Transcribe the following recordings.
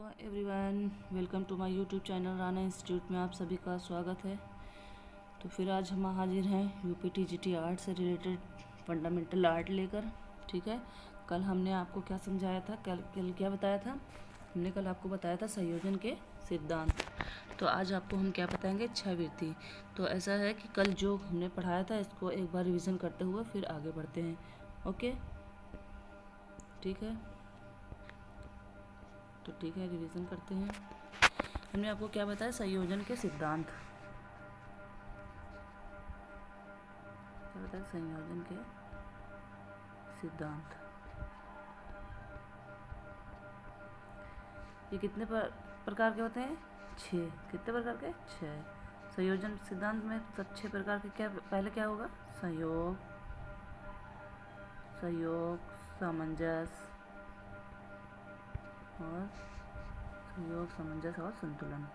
Everyone, welcome to my YouTube channel Rana institute में आप सभी का स्वागत है। तो फिर आज हम हाजिर हैं यूपी टीजीटी आर्ट से रिलेटेड फंडामेंटल आर्ट लेकर। ठीक है, कल हमने आपको क्या समझाया था, कल क्या बताया था? हमने कल आपको बताया था संयोजन के सिद्धांत। तो आज आपको हम क्या बताएंगे, छायावृत्ति। तो ऐसा है कि कल जो हमने पढ़ाया था इसको एक बार रिविज़न करते हुए फिर आगे बढ़ते हैं। ओके, ठीक है। तो ठीक है, रिवीजन करते हैं। हमने आपको क्या बताया, संयोजन के सिद्धांत। क्या बताया? संयोजन के सिद्धांत। ये कितने प्रकार के होते हैं? 6। कितने प्रकार के? 6। संयोजन सिद्धांत में सब 6 प्रकार के क्या, पहले क्या होगा? संयोग, सामंजस्य और सामंजस्य और संतुलन।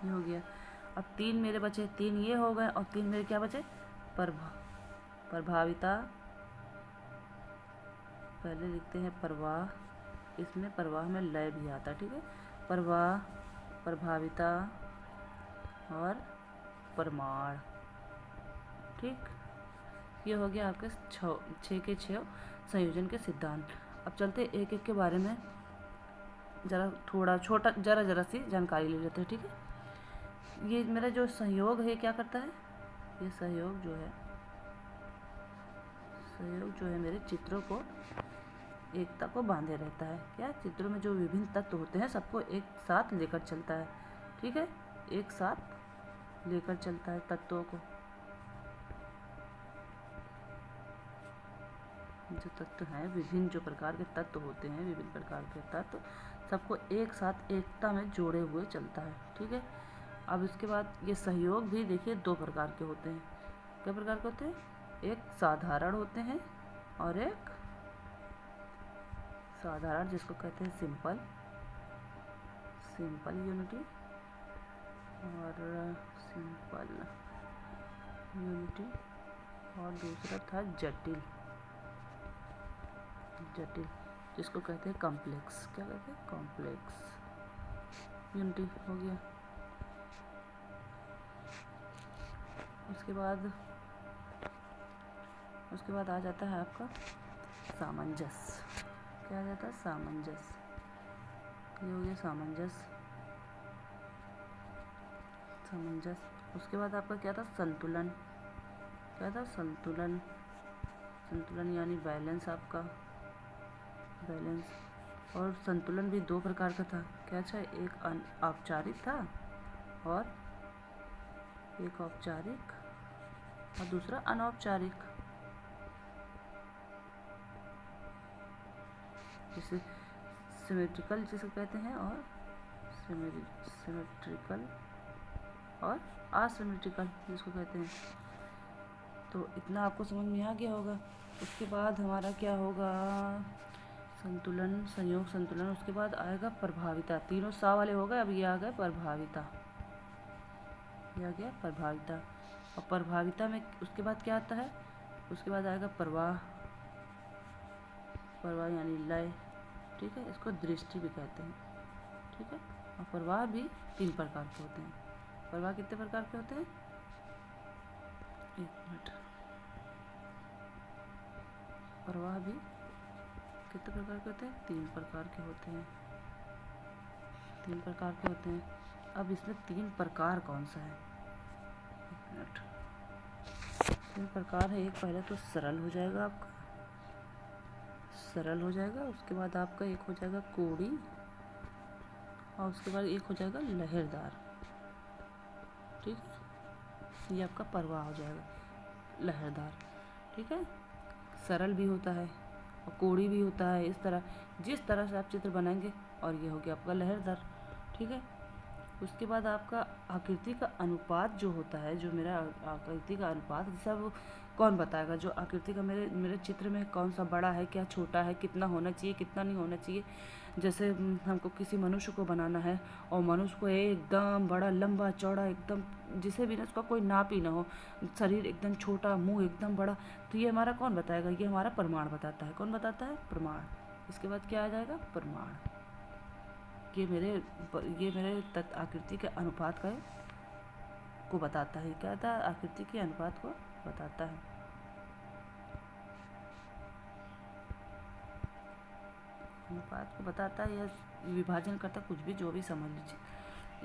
ये हो गया। अब 3 मेरे बचे, 3 ये हो गए और 3 मेरे क्या बचे? प्रभाविता। पहले लिखते हैं प्रवाह, इसमें प्रवाह में लय भी आता है। ठीक है, प्रवाह, प्रभाविता और प्रमाण। ठीक, ये हो गया आपके 6 के 6 संयोजन के सिद्धांत। अब चलते एक एक के बारे में ज़रा थोड़ा छोटा ज़रा सी जानकारी ले लेते हैं। ठीक है, ये मेरा जो सहयोग है क्या करता है? ये सहयोग जो है मेरे चित्रों को एकता को बांधे रहता है। क्या? चित्रों में जो विभिन्न तत्व होते हैं सबको एक साथ लेकर चलता है। ठीक है, एक साथ लेकर चलता है तत्वों को। जो तत्व हैं, विभिन्न जो प्रकार के तत्व होते हैं, विभिन्न प्रकार के तत्व सबको एक साथ एकता में जोड़े हुए चलता है। ठीक है, अब इसके बाद ये सहयोग भी देखिए 2 प्रकार के होते हैं। क्या प्रकार के होते हैं? एक साधारण होते हैं और एक साधारण जिसको कहते हैं सिंपल यूनिटी, और सिंपल यूनिटी, और दूसरा था जटिल जिसको कहते हैं कॉम्प्लेक्स। क्या कहते हैं? कॉम्प्लेक्स यूनिटी हो गया। उसके बाद आ जाता है आपका सामंजस्य। क्या आ जाता है? सामंजस्य। ये हो गया सामंजस्य। उसके बाद आपका क्या था? संतुलन। क्या था? संतुलन यानी बैलेंस, आपका बैलेंस। और संतुलन भी 2 प्रकार का था। क्या था? एक औपचारिक था और दूसरा अनौपचारिक। जैसे सिमेट्रिकल जिसे कहते हैं, और सिमेट्रिकल और असिमेट्रिकल जिसको कहते हैं। तो इतना आपको समझ में आ गया होगा। उसके बाद हमारा क्या होगा? संतुलन, संयोग, संतुलन। उसके बाद आएगा प्रभाविता। तीनों सा वाले हो गए, अब ये आ गया प्रभाविता। ये आ गया प्रभाविता। और प्रभाविता में उसके बाद क्या आता है? उसके बाद आएगा प्रवाह यानी लय। ठीक है, इसको दृष्टि भी कहते हैं। ठीक है, और प्रवाह भी 3 प्रकार के होते हैं। प्रवाह कितने प्रकार के होते हैं? एक मिनट। प्रवाह भी कितने प्रकार के होते हैं? 3 प्रकार के होते हैं। 3 प्रकार के होते हैं। अब इसमें 3 प्रकार कौन सा है? एक मिनट। 3 प्रकार है। एक पहले तो सरल हो जाएगा आपका, उसके बाद आपका एक हो जाएगा कोड़ी, और उसके बाद एक हो जाएगा लहरदार। ठीक है, ये आपका प्रवाह हो जाएगा, लहरदार। ठीक है, सरल भी होता है और कोड़ी भी होता है। इस तरह जिस तरह से आप चित्र बनाएंगे, और ये हो गया आपका लहरदार। ठीक है, उसके बाद आपका आकृति का अनुपात जो होता है, जो मेरा आकृति का अनुपात, जैसे अब कौन बताएगा? जो आकृति का मेरे मेरे चित्र में कौन सा बड़ा है, क्या छोटा है, कितना होना चाहिए, कितना नहीं होना चाहिए। जैसे हमको किसी मनुष्य को बनाना है और मनुष्य को एकदम बड़ा लंबा चौड़ा एकदम, जिसे भी ना उसका कोई नाप ही ना हो, शरीर एकदम छोटा, मुंह एकदम बड़ा, तो ये हमारा कौन बताएगा? ये हमारा प्रमाण बताता है। कौन बताता है? प्रमाण। इसके बाद क्या आ जाएगा? प्रमाण। ये मेरे आकृति के अनुपात को बताता है। क्या था? आकृति के अनुपात को बताता है। अनुपात को बताता है या विभाजन करता, कुछ भी, जो भी समझ लीजिए।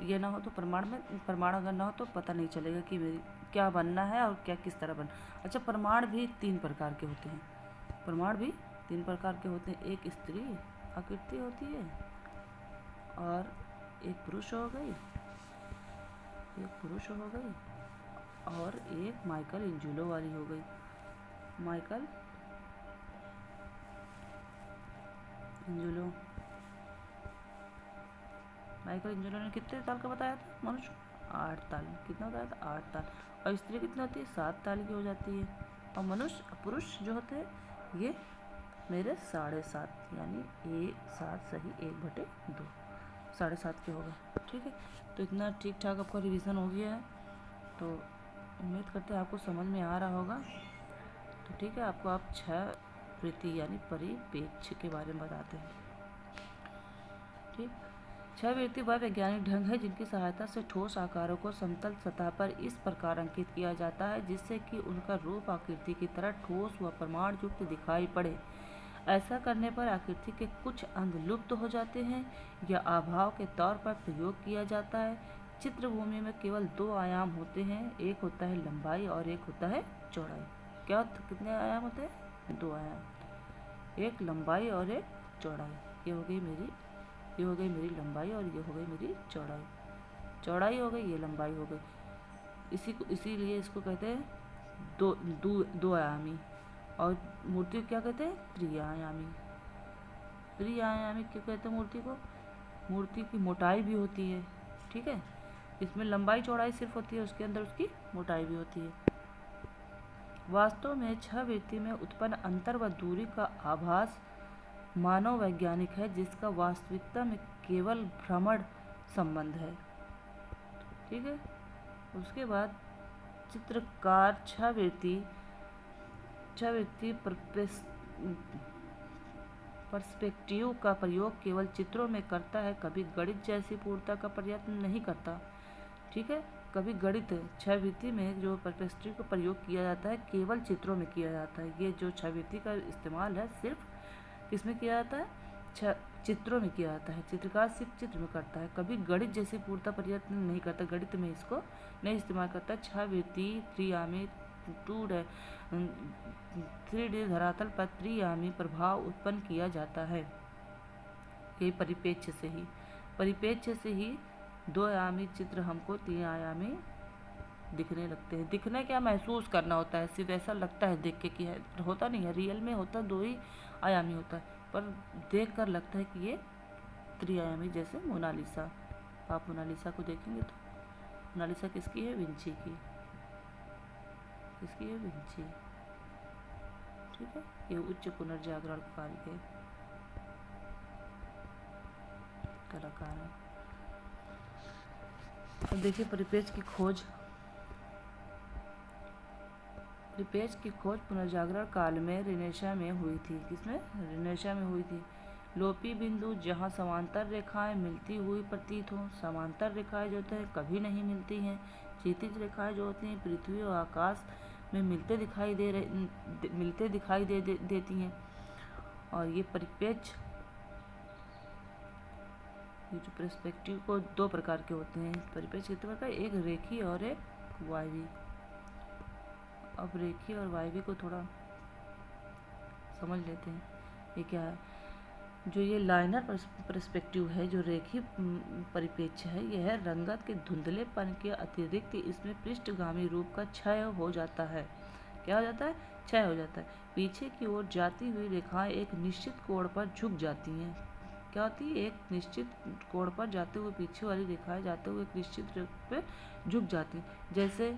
ये ना हो तो प्रमाण अगर ना हो तो पता नहीं चलेगा कि मेरी क्या बनना है और क्या किस तरह अच्छा, प्रमाण भी 3 प्रकार के होते हैं। प्रमाण भी 3 प्रकार के होते हैं। एक स्त्री आकृति होती है और एक पुरुष हो गई, और एक माइकल एंजेलो वाली हो गई। माइकल एंजेलो ने कितने ताल का बताया था? मनुष्य 8 ताल। कितना बताया था? 8 ताल। और स्त्री कितनी होती है? 7 ताल की हो जाती है। और पुरुष जो होते हैं ये मेरे 7.5, यानी 7 सही 1/2, 7.5 के हो गए। ठीक है, तो इतना ठीक ठाक आपका रिवीजन हो गया है, तो उम्मीद करते हैं आपको समझ में आ रहा होगा। तो ठीक है, आपको आप 6 वृत्ति यानी परिप्रेक्ष्य के बारे में बताते हैं। ठीक, 6 वृत्ति वह वैज्ञानिक ढंग है जिनकी सहायता से ठोस आकारों को समतल सतह पर इस प्रकार अंकित किया जाता है जिससे कि उनका रूप आकृति की तरह ठोस व प्रमाण युक्त दिखाई पड़े। ऐसा करने पर आकृति के कुछ अंग लुप्त हो जाते हैं या अभाव के तौर पर प्रयोग किया जाता है। चित्रभूमि में केवल 2 आयाम होते हैं, एक होता है लंबाई और एक होता है चौड़ाई। कितने आयाम होते हैं? 2 आयाम, एक लंबाई और एक चौड़ाई। ये हो गई मेरी लंबाई और ये हो गई मेरी चौड़ाई। चौड़ाई हो गई, ये लंबाई हो गई। इसीलिए इसको कहते हैं दो आयामी। और मूर्ति को क्या कहते हैं? त्रिआयामी। क्यों कहते हैं मूर्ति को? मूर्ति की मोटाई भी होती है। ठीक है, इसमें लंबाई चौड़ाई सिर्फ होती है, उसके अंदर उसकी मोटाई भी होती है। वास्तव में 6 वृत्ति में उत्पन्न अंतर व दूरी का आभास मानव वैज्ञानिक है जिसका वास्तविकता में केवल भ्रमण संबंध है। ठीक है, उसके बाद चित्रकार 6 वृत्ति पर्सपेक्टिव का प्रयोग केवल चित्रों में करता है, कभी गणित जैसी पूर्णता का प्रयत्न नहीं करता। ठीक है, कभी गणित 6 वृत्ति में जो पर्सपेक्टिव का प्रयोग किया जाता है केवल चित्रों में किया जाता है। ये जो 6 वृत्ति का इस्तेमाल है सिर्फ किसमें किया जाता है? चित्रों में किया जाता है। चित्रकार सिर्फ चित्र में करता है, कभी गणित जैसी पूर्णता प्रयत्न नहीं करता, गणित में इसको नहीं इस्तेमाल करता। 6 वृत्ति त्रिआयामी 3D धरातल पर त्रिआयामी प्रभाव उत्पन्न किया जाता है। यही परिप्रेक्ष्य से ही 2 आयामी चित्र हमको 3 आयामी दिखने लगते हैं। दिखने क्या, महसूस करना होता है, सिर्फ ऐसा लगता है देख के कि है, होता नहीं है। रियल में होता 2 ही आयामी होता है, पर देख कर लगता है कि ये त्रिआयामी। जैसे मोनालिसा, आप मोनालिसा को देखेंगे तो मोनालिसा किसकी है? विंची की। किसकी है? विंची। ठीक है, ये उच्च पुनर्जागरण काल के कलाकार हैं। अब देखिए परिप्रेक्ष्य की खोज पुनर्जागरण काल में रेनेसां में हुई थी। किसमें? रेनेसां में हुई थी। लोपी बिंदु जहाँ समांतर रेखाएं मिलती हुई प्रतीत हो। समांतर रेखाएं जो होते हैं कभी नहीं मिलती हैं। क्षैतिज रेखाएं जो होती हैं पृथ्वी और आकाश में मिलते दिखाई देती हैं। और ये परिप्रेक्ष्य, ये जो पर्सपेक्टिव को 2 प्रकार के होते हैं। परिप्रेक्ष्य कितने प्रकार? एक रेखीय और एक वायवी। अब रेखीय और वायवी को थोड़ा समझ लेते हैं। ये क्या है? जो ये लाइनर पर्सपेक्टिव है, जो रेखीय परिप्रेक्ष्य है, यह है रंगत के धुंधलेपन के अतिरिक्त इसमें पृष्ठगामी रूप का क्षय हो जाता है। क्या हो जाता है? क्षय हो जाता है। पीछे की ओर जाती हुई रेखाएं एक निश्चित कोण पर झुक जाती हैं। क्या होती है? एक निश्चित कोण पर जाते हुए पीछे वाली रेखाएं जाते हुए एक निश्चित रेखा पे झुक जाती हैं। जैसे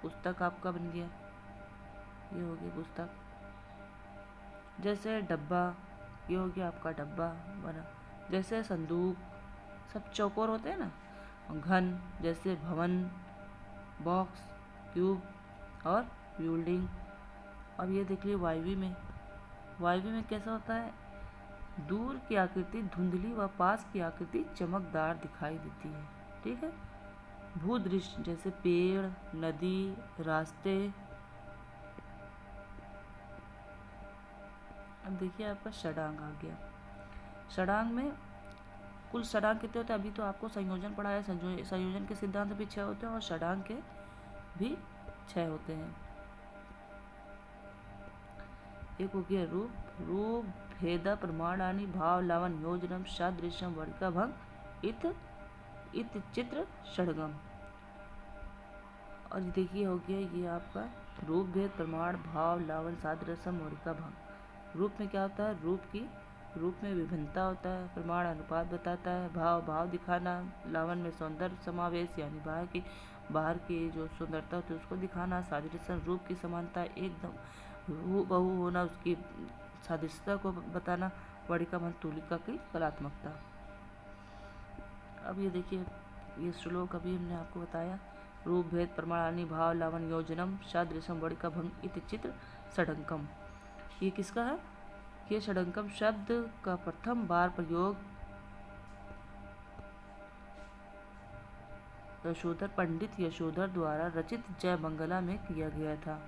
पुस्तक आपका बन गया, ये हो गई पुस्तक। जैसे डब्बा, ये हो गया आपका डब्बा बना। जैसे संदूक, सब चौकोर होते हैं ना। घन, जैसे भवन, बॉक्स, क्यूब और बिल्डिंग। अब ये देख लीजिए वायवी में। वायवी में कैसा होता है, दूर की आकृति धुंधली व पास की आकृति चमकदार दिखाई देती है। ठीक है। भूदृश्य, जैसे पेड़, नदी, रास्ते। अब देखिए आपका षडांग आ गया। षडांग में कुल षडांग कितने होते हैं, अभी तो आपको संयोजन पढ़ा है। संयोजन के सिद्धांत भी 6 होते हैं और षडांग के भी 6 होते हैं। एक हो गया रूप। रूप भेद प्रमाणानि भाव लावण योजनम सादृश्यम वर्णिका भंग इत चित्र षडगम। और देखिए हो गया ये आपका रूप भेद प्रमाण भाव लावण सादृश्यम वर्णिका भंग। रूप में क्या होता है, रूप में विभिन्नता होता है। प्रमाण अनुपात बताता है। भाव दिखाना। लावण में सौंदर्य समावेश, यानी बाहर की जो सुंदरता होती है उसको दिखाना। सादृश्य रूप की समानता, एकदम हूबहू होना, उसकी सादृश्यता को बताना। वर्णिका भंग तुलिका की कलात्मकता। अब ये देखिए ये श्लोक अभी हमने आपको बताया। रूप भेद प्रमाणानि भाव लावण योजनम सादृश्यम वर्णिका भंग इति चित्र षडंकम। ये किसका है, ये षडंकम शब्द का प्रथम बार प्रयोग पंडित यशोधर द्वारा रचित जयमंगला में किया गया था।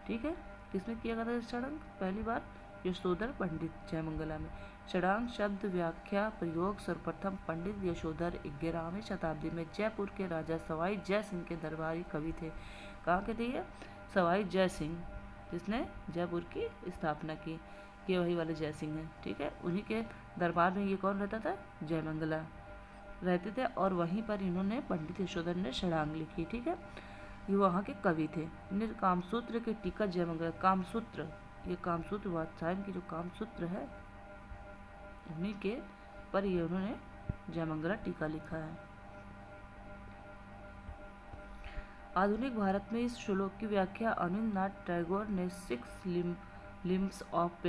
ठीक है। किसमें किया गया था षडंक, पहली बार यशोधर पंडित जयमंगला में। षडांग शब्द व्याख्या प्रयोग सर्वप्रथम पंडित यशोधर 11वीं शताब्दी में जयपुर के राजा सवाई जय सिंह के दरबारी कवि थे। कहाँ के थे ये, सवाई जय सिंह, जिसने जयपुर की स्थापना की। ये वही वाले जय सिंह हैं। ठीक है। उन्हीं के दरबार में ये कौन रहता था, जयमंगला रहते थे। और वहीं पर इन्होंने पंडित यशोधर ने षडांग लिखी। ठीक है। ये वहाँ के कवि थे। इन्हें कामसूत्र के टीका जयमंगला, कामसूत्र, ये कामसूत्र वात्सायन की जो कामसूत्र है उन्हीं के पर ये उन्होंने जयमंगला टीका लिखा है। आधुनिक भारत में इस श्लोक की व्याख्या अनिरुद्धनाथ टैगोर ने 6 लिम्स ऑफ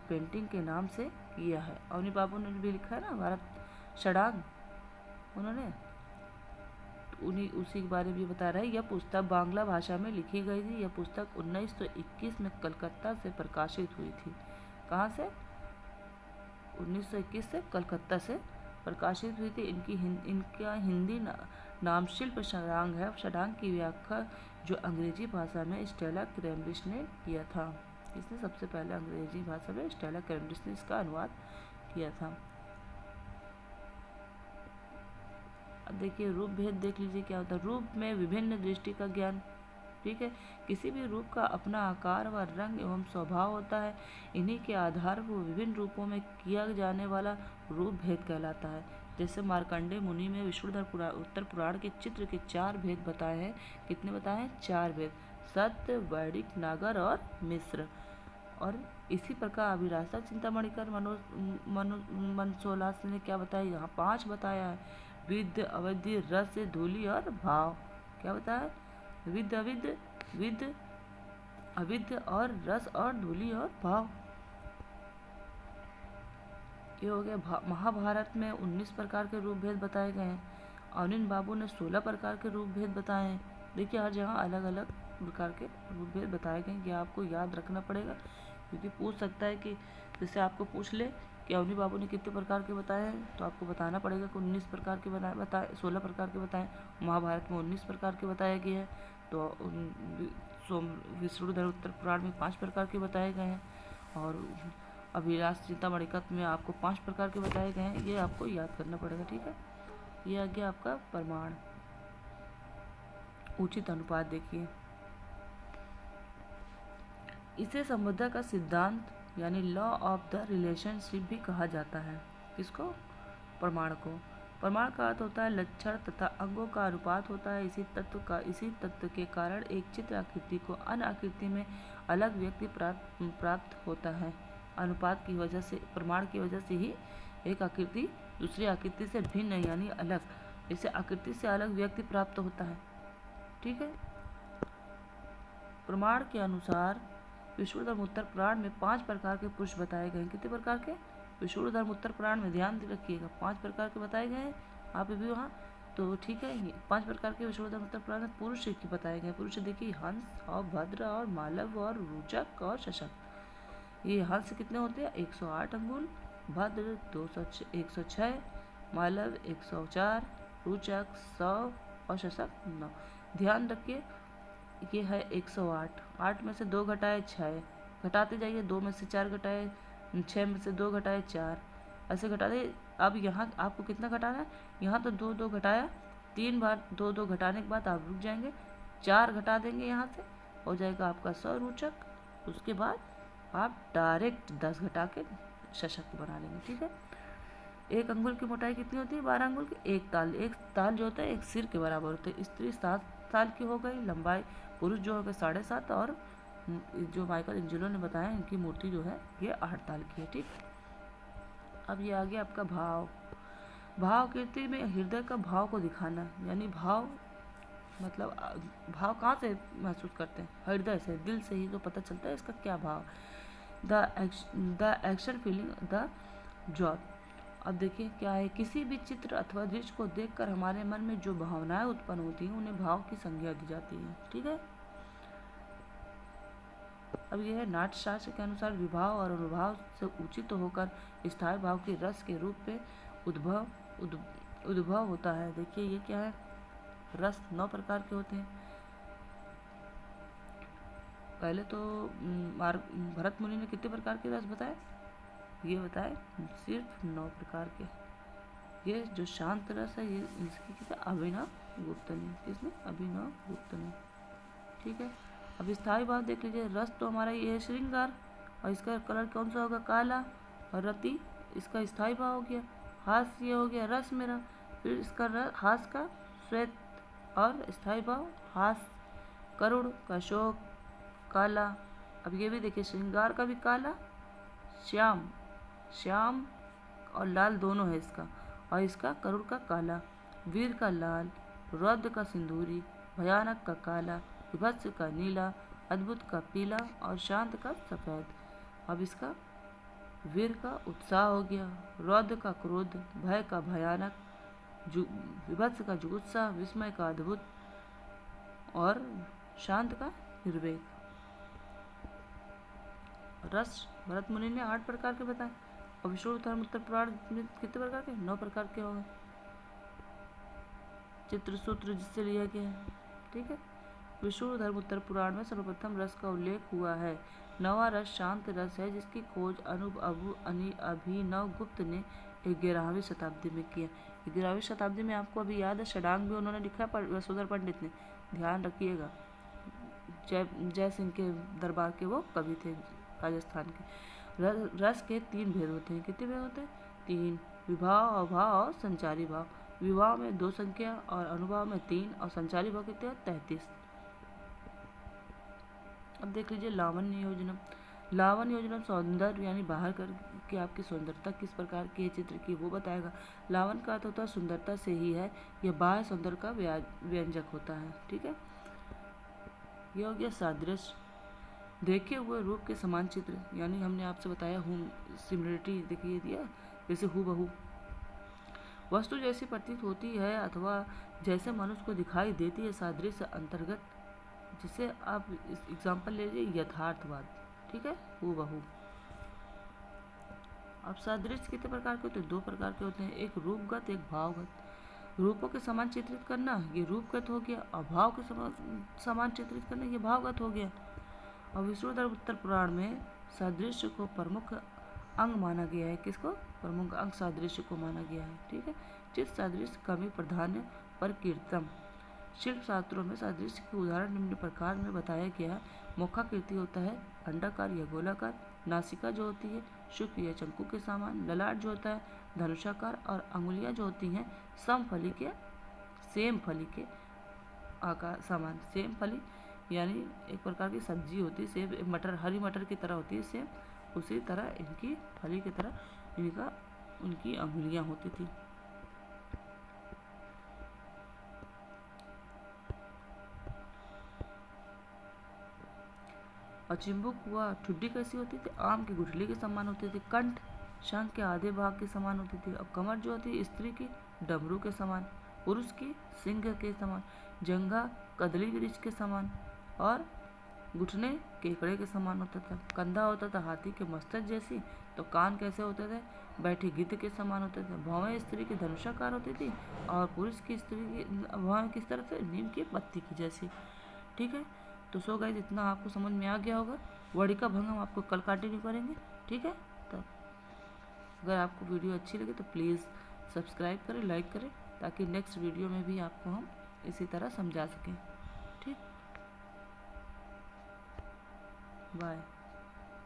पेंटिंग के नाम से किया है। अवनी बाबू ने भी लिखा है ना भारत षडांग, उन्होंने उन्हीं उसी के बारे में बता रहा है। यह पुस्तक बांग्ला भाषा में लिखी गई थी। यह पुस्तक 1921 में कलकत्ता से प्रकाशित हुई थी। कहाँ से, 1921 से कलकत्ता से प्रकाशित हुई थी। इनका हिंदी नाम शिल्प षडांग है। षडांग की व्याख्या जो अंग्रेजी भाषा में स्टेला कैम्ब्रिज ने किया था। इसने सबसे पहले अंग्रेजी भाषा में स्टेला कैम्ब्रिज ने इसका अनुवाद किया था। अब देखिए रूप भेद देख लीजिए क्या होता है। रूप में विभिन्न दृष्टि का ज्ञान। ठीक है। किसी भी रूप का अपना आकार व रंग एवं स्वभाव होता है। इन्हीं के आधार पर विभिन्न रूपों में किया जाने वाला रूप भेद कहलाता है। जैसे मार्कंडेय मुनि में विष्णुधर उत्तर पुराण के चित्र के 4 भेद बताए हैं। कितने बताए हैं, 4 भेद, सत्य, वैदिक, नागर और मिश्र। और इसी प्रकार अभिलाषा चिंतामणिकर मनसोलास ने क्या बताया, यहाँ 5 बताया है। विद्य, अवध्य, रस, धूलि और भाव। क्या बताया, विद्य, अविद्य और रस और धूलि और भाव। ये हो गया। महाभारत में 19 प्रकार के रूप भेद बताए गए हैं। अनिल बाबू ने 16 प्रकार के रूप भेद बताए हैं। देखिए हर जगह अलग अलग प्रकार के रूप भेद बताए गए हैं। ये आपको याद रखना पड़ेगा, क्योंकि पूछ सकता है कि जैसे आपको पूछ ले कि अवनी बाबू ने कितने प्रकार के बताए हैं, तो आपको बताना पड़ेगा कि 19 प्रकार के बताए 16 प्रकार के बताए। महाभारत में 19 प्रकार के बताए गए हैं। तो विष्णुधर उत्तर पुराण में 5 प्रकार के बताए गए हैं। और अभिलाष चिंतामणिकर में आपको 5 प्रकार के बताए गए हैं। ये आपको याद करना पड़ेगा। ठीक है। ये आ गया आपका प्रमाण। उचित अनुपात देखिए, इसे संबंधता का सिद्धांत यानी लॉ ऑफ द रिलेशनशिप भी कहा जाता है। किसको, प्रमाण को। प्रमाण का अर्थ होता है लक्षण तथा अंगों का अनुपात होता है। इसी तत्व के कारण एक चित्र आकृति को अन्य आकृति में अलग व्यक्ति प्राप्त होता है। अनुपात की वजह से, प्रमाण की वजह से ही एक आकृति दूसरी आकृति से भिन्न यानी अलग, जैसे आकृति से अलग व्यक्ति प्राप्त होता है। ठीक है। प्रमाण के अनुसार विष्णुधर्म उत्तर पुराण में 5 प्रकार के पुरुष बताए गए हैं। कितने प्रकार के? विष्णुधर्म उत्तर पुराण में ध्यान रखिएगा 5 प्रकार के बताए गए हैं। आप भी वहाँ तो ठीक है, ये 5 प्रकार के विष्णुधर्म उत्तर पुराण में पुरुष की बताए गए। पुरुष देखिए हंस और भद्र और मालव और रोचक और सशक्त। ये हंस कितने होते हैं? 108 अंगुल, भद्र 106, मालव 104, रोचक 100 और सशक्त 9। ध्यान रखिए ये है 108, 8 में से 2 घटाए 6, घटाते जाइए, 2 में से 4 घटाए 6 में से 2 घटाए 4, ऐसे घटाते। अब यहाँ आपको कितना घटाना है? यहाँ तो 2 2 घटाया, 3 बार 2 2 घटाने के बाद आप रुक जाएंगे, 4 घटा देंगे, यहाँ से हो जाएगा आपका 100 रोचक। उसके बाद आप डायरेक्ट 10 घटा के सशक्त बना लेंगे। ठीक है, 1 अंगुल की मोटाई कितनी होती है? 12 अंगुल की। एक ताल जो होता है एक सिर के बराबर होता है। स्त्री 7 साल की हो गई लंबाई, पुरुष जो हो गए 7.5, और जो माइकल एंजेलो ने बताया इनकी मूर्ति जो है ये 8 ताल की है। ठीक, अब ये आ गया आपका भाव। भाव कीर्ति में हृदय का भाव को दिखाना, यानी भाव मतलब भाव कहाँ से महसूस करते हैं? हृदय से, दिल से ही तो पता चलता है इसका क्या भाव। The action feeling the Joy. अब देखिए क्या है, किसी भी चित्र अथवा दृश्य को देखकर हमारे मन में जो भावनाएं उत्पन्न होती हैं उन्हें भाव की संज्ञा दी जाती है। ठीक है, अब यह है नाट्यशास्त्र के अनुसार विभाव और अनुभाव से उचित होकर स्थायी भाव के रस के रूप में उद्भव होता है। देखिए ये क्या है, रस 9 प्रकार के होते हैं। पहले तो भरत मुनि ने कितने प्रकार के रस बताए? ये बताए सिर्फ 9 प्रकार के। ये जो शांत रस है ये इसकी कितना अभिनव गुप्त ने, किसने? अभिनव गुप्त ने। ठीक है, अब स्थायी भाव देख लीजिए। रस तो हमारा ये है श्रृंगार, और इसका कलर कौन सा होगा? काला। और रति इसका स्थायी भाव हो गया। हास्य ये हो गया रस मेरा, फिर इसका हास का श्वेत, और स्थायी भाव हास। करुण का शोक काला। अब ये भी देखिए श्रृंगार का भी काला, श्याम और लाल दोनों है इसका, और इसका करुण का काला, वीर का लाल, रौद्र का सिंदूरी, भयानक का काला, विभत्स का नीला, अद्भुत का पीला और शांत का सफ़ेद। अब इसका वीर का उत्साह हो गया, रौद्र का क्रोध, भय का भयानक, विभत्स का जुगुत्सा, विस्मय का अद्भुत और शांत का निर्वेग। रस भरत मुनि ने 8 प्रकार के बताए, और विष्णुधर्म उत्तर पुराण में कितने प्रकार के? 9 प्रकार के हो गए। चित्र सूत्र जिससे लिया गया है। ठीक है, विष्णुधर्म उत्तर पुराण में सर्वप्रथम रस का उल्लेख हुआ है। 9वां रस शांत रस है, जिसकी खोज अभिनव गुप्त ने 11वीं शताब्दी में किया। 11वीं शताब्दी में आपको अभी याद है षडांग भी उन्होंने लिखा, वसुधर पंडित ने। ध्यान रखिएगा, जय सिंह के दरबार के वो कवि थे राजस्थान के। रस के 3 भेद होते हैं। कितने भेद होते हैं? 3, विभाव, अभाव और संचारी भाव। विभाव में 2 संख्या और अनुभाव में 3 और संचारी भाव कितने हैं? 33। अब देख लीजिए लावण्य योजना। लावण्य योजना सौंदर्य यानी बाहर करके आपकी सुंदरता किस प्रकार की है चित्र की वो बताएगा। लावण्य का अर्थ होता है सुंदरता से ही है, यह बाह्य सौंदर्य का व्यंजक होता है। ठीक है, यह हो गया सादृश्य, देखे हुए रूप के समान चित्र, यानी हमने आपसे बताया सिमिलरिटी देखिए दिया, जैसे हूबहू वस्तु जैसी प्रतीत होती है अथवा जैसे मनुष्य को दिखाई देती है। सादृश्य अंतर्गत जिसे आप एग्जाम्पल ले लीजिए यथार्थवाद। ठीक है, हूबहू। अब सादृश्य कितने प्रकार के होते हैं? 2 प्रकार के होते हैं, एक रूपगत एक भावगत। रूपों के समान चित्रित करना ये रूपगत हो गया, और भाव के समान चित्रित करना ये भावगत हो गया। और विष्णुधर्म उत्तर पुराण में सादृश्य को प्रमुख अंग माना गया है। किसको? प्रमुख अंग सादृश्य को माना गया है। ठीक है, चित्त सादृश्य कवि प्राधान्य पर कीर्तन। शिल्प शास्त्रों में सादृश्य के उदाहरण निम्न प्रकार में बताया गया है। मुखाकृति होता है अंडाकार या गोलाकार, नासिका जो होती है शुक्र या शंकु के समान, ललाट जो होता है धनुषाकार, और अंगुलियां जो होती हैं समफली के सेम फली के आकार समान। सेम फली यानी एक प्रकार की सब्जी होती है, सेब मटर हरी मटर की तरह होती है सेम, उसी तरह इनकी फली की तरह उनकी अंगुलियां होती थी। और चिंबुक हुआ ठुड्डी कैसी होती थी, आम की गुठली के समान होती थी। कंठ शंख के आधे भाग के समान होती थी। और कमर जो होती स्त्री की डमरू के समान, पुरुष की सिंह के समान, जंघा कदली वृक्ष के समान और घुटने केकड़े के समान होता था। कंधा होता था हाथी के मस्तक जैसी। तो कान कैसे होते थे, बैठी गिद्ध के समान होते थे। भौवें स्त्री की धनुषाकार होती थी और पुरुष की स्त्री की भौवें किस तरह से, नीम की पत्ती की जैसी। ठीक है, तो सो गाइस इतना आपको समझ में आ गया होगा। वर्ड का भंग हम आपको कल कंटिन्यू करेंगे। ठीक है, तो अगर आपको वीडियो अच्छी लगे तो प्लीज़ सब्सक्राइब करें, लाइक करें, ताकि नेक्स्ट वीडियो में भी आपको हम इसी तरह समझा सकें। ठीक, बाय।